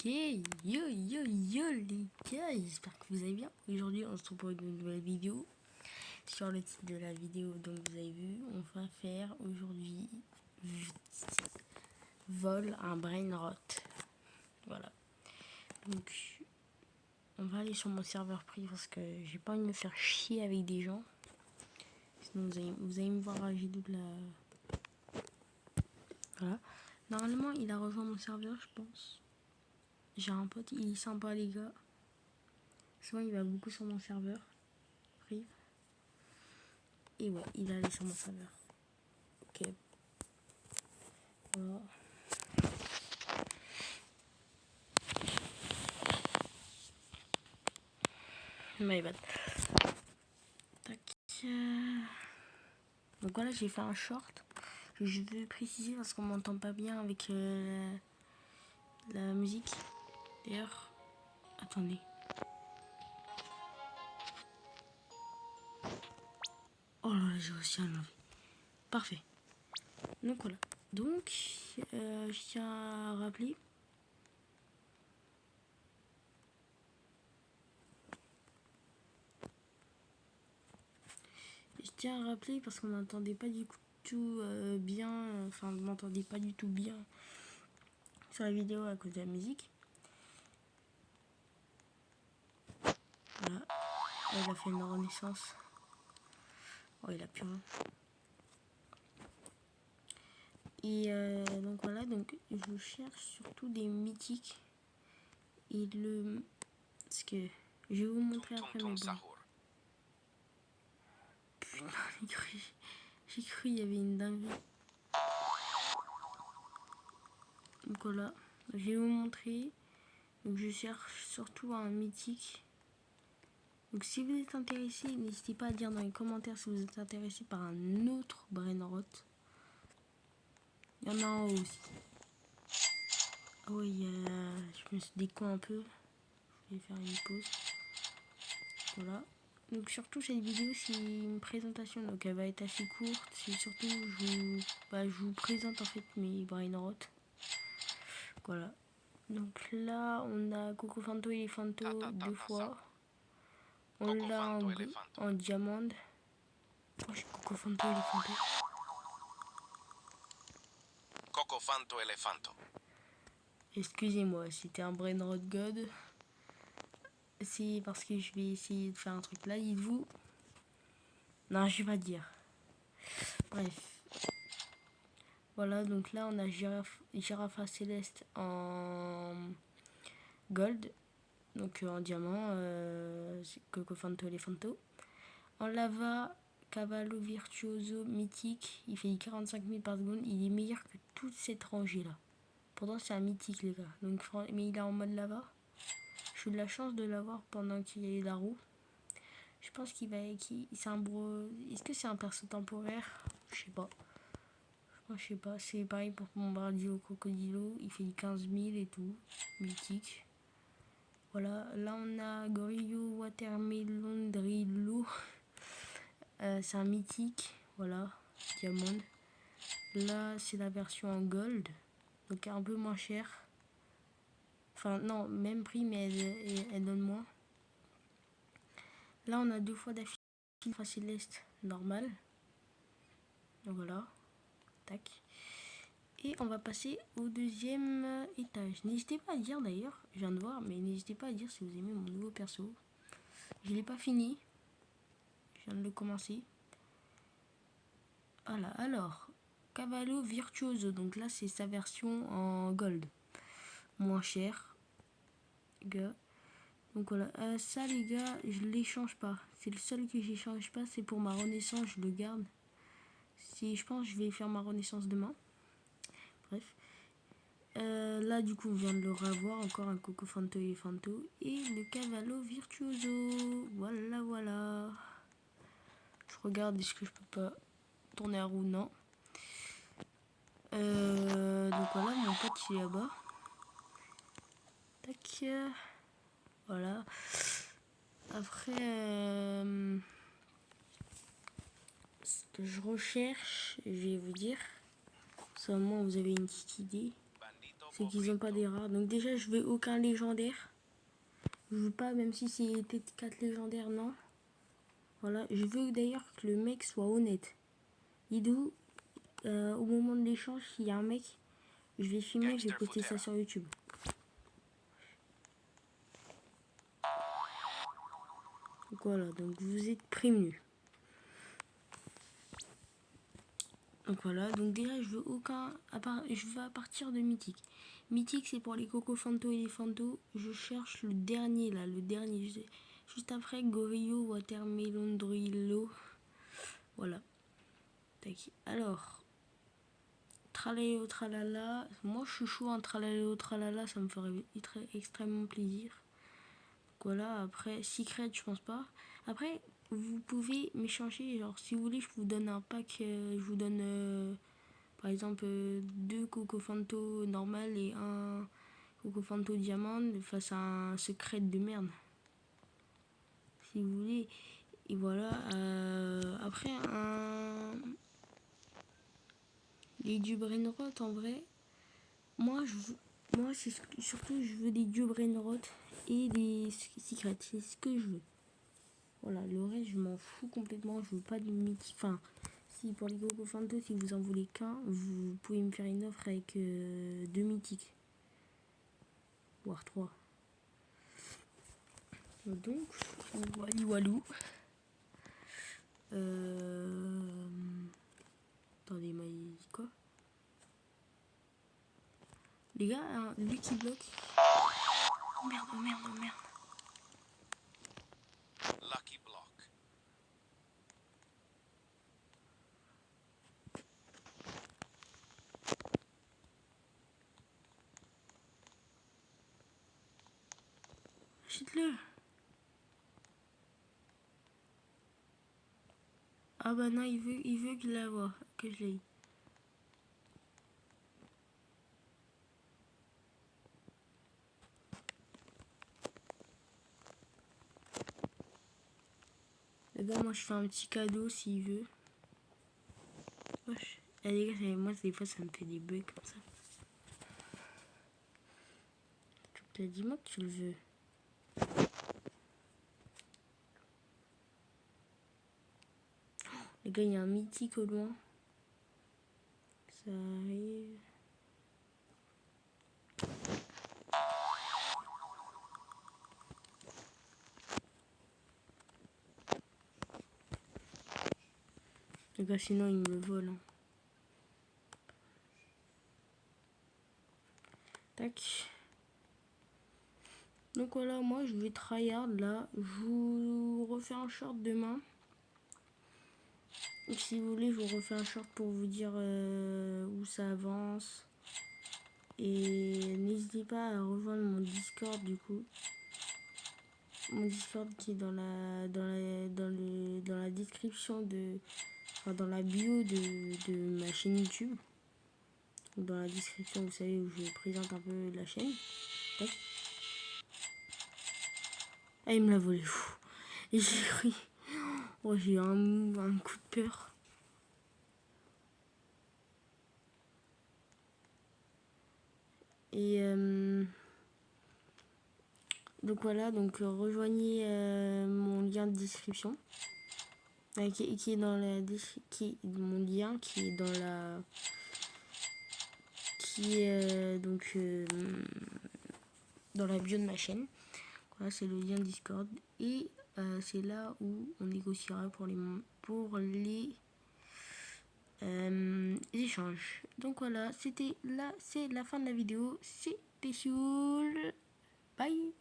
Yo les gars, j'espère que vous allez bien. Aujourd'hui on se retrouve pour une nouvelle vidéo. Sur le titre de la vidéo, donc vous avez vu, on va faire aujourd'hui vol un brain rot. Voilà. Donc on va aller sur mon serveur privé parce que j'ai pas envie de me faire chier avec des gens. Sinon vous allez me voir à G2 de la... Voilà. Normalement il a rejoint mon serveur, je pense. J'ai un pote, il est sympa les gars. Souvent il va beaucoup sur mon serveur privé. Et ouais, il a allé sur mon serveur. Ok. Voilà. My bad. Tac. Donc voilà, j'ai fait un short. Je veux préciser parce qu'on m'entend pas bien avec la musique. D'ailleurs, attendez. Oh là là, j'ai réussi à l'enlever. Parfait. Donc voilà. Donc, je tiens à rappeler. Je tiens à rappeler parce qu'on m'entendait pas du tout bien. Enfin, vous m'entendez pas du tout bien sur la vidéo à cause de la musique. Voilà. Là, il a fait une renaissance. Oh, il a plus rien. Et donc voilà, donc je cherche surtout des mythiques. Et le... Parce que je vais vous montrer après mes bons. Putain, j'ai cru il y avait une dinguerie. Donc voilà, je vais vous montrer. Donc je cherche surtout un mythique. Donc si vous êtes intéressé, n'hésitez pas à dire dans les commentaires si vous êtes intéressé par un autre brain rot. Il y en a un aussi. Ah ouais, je me suis déco un peu. Je vais faire une pause. Voilà. Donc surtout cette vidéo c'est une présentation, donc elle va être assez courte. C'est surtout je vous présente en fait mes brain rot. Voilà. Donc là on a Cocofanto Elefanto 2 fois. On l'a en diamant. Oh, j'ai Cocofanto Elefanto. Cocofanto Elefanto. Excusez-moi, c'était un brain rot god. C'est parce que je vais essayer de faire un truc là, dites-vous. Non, je vais pas dire. Bref. Voilà, donc là on a Girafa Céleste en gold. Donc en diamant, Cocofanto Elefanto. En lava, Cavallo Virtuoso mythique. Il fait 45 000 par seconde. Il est meilleur que toute cette rangée là. Pourtant c'est un mythique les gars. Donc, mais il est en mode lava. J'ai eu de la chance de l'avoir pendant qu'il y a eu la roue. Je pense qu'il va... c'est un bro... Est-ce que c'est un perso temporaire? Je sais pas. Je sais pas. C'est pareil pour Bombardier Crocodilo. Il fait 15 000 et tout. Mythique. Voilà. Là on a Gorillo Watermelon Drillo. C'est un mythique. Voilà. Diamond. Là c'est la version en gold. Donc un peu moins cher. Enfin non, même prix mais elle donne moins. Là on a 2 fois d'affilée Céleste normal. Donc voilà. Tac. Et on va passer au deuxième étage. N'hésitez pas à dire d'ailleurs, je viens de voir, mais n'hésitez pas à dire si vous aimez mon nouveau perso. Je l'ai pas fini. Je viens de le commencer. Voilà, alors. Cavallo Virtuoso. Donc là c'est sa version en gold. Moins cher. Gars. Donc voilà, ça les gars, je l'échange pas. C'est le seul que j'échange pas, c'est pour ma renaissance, je le garde. Je pense que je vais faire ma renaissance demain. Bref. Là du coup on vient de le revoir, encore un Cocofanto Elefanto et le Cavallo Virtuoso. Voilà voilà. Je regarde, est-ce que je peux pas tourner à roue? Non. Donc voilà, mon pote il est là-bas. Tac. Voilà. Après, ce que je recherche, je vais vous dire. Au moins vous avez une petite idée. c'est qu'ils n'ont pas des rares. Donc déjà, je veux aucun légendaire. Je veux pas, même si c'est T4 légendaire, non. Voilà, je veux d'ailleurs que le mec soit honnête. Idou, au moment de l'échange, s'il y a un mec, je vais filmer, je vais poster ça sur YouTube. Donc voilà, donc vous êtes prévenus. Donc voilà, donc déjà je veux aucun, je veux à partir de mythique. Mythique c'est pour les Coco Fanto et les Fanto. Je cherche le dernier là, le dernier. Juste après Gorillo, Watermelon, Druillo. Voilà. Tac. Alors, Tralaléo Tralala. Moi je suis chaud, un Tralaléo Tralala, ça me ferait extrêmement plaisir. Donc voilà, après Secret je pense pas. Après, vous pouvez m'échanger, genre si vous voulez je vous donne un pack, je vous donne par exemple 2 Coco Fanto normal et un Coco Fanto diamant face à un secret de merde. Si vous voulez. Et voilà, après les du Brainrot en vrai, moi c'est surtout je veux des dieux Brainrot et des secrets, c'est ce que je veux. Voilà, le reste, je m'en fous complètement. Je veux pas de mythique. Enfin, si pour les Coco Fanto, si vous en voulez qu'un, vous pouvez me faire une offre avec 2 mythiques. Voire 3. Donc, wally walou. Attendez, il m'a dit quoi? Les gars, hein, lui qui bloque. Oh merde, oh merde, oh merde. Lucky block. Achète-le. Ah bah non, il veut que je la voie, que je l'ai. Le gars, moi je fais un petit cadeau s'il veut. Wesh. Eh, les gars, moi des fois ça me fait des bugs comme ça. Dis-moi que tu le veux. Les gars, il y a un mythique au loin. Ça arrive. Les gars, sinon il me le vole. Hein. Tac. Donc voilà, moi je vais tryhard là. Je vous refais un short demain. Donc, si vous voulez, je vous refais un short pour vous dire où ça avance. Et n'hésitez pas à rejoindre mon Discord du coup. Mon Discord qui est dans la description de. Enfin, dans la bio de ma chaîne YouTube. Donc, dans la description, vous savez, où je présente un peu la chaîne. Tac. Ah, il me l'a volé. Et j'ai cru. Oh, j'ai eu un coup de peur. Et donc voilà, donc rejoignez mon lien de description. Qui est dans la mon lien qui est dans la qui est donc dans la bio de ma chaîne. Voilà, c'est le lien Discord et c'est là où on négociera pour les échanges. Donc voilà, c'est la fin de la vidéo. C'était Soul. Bye.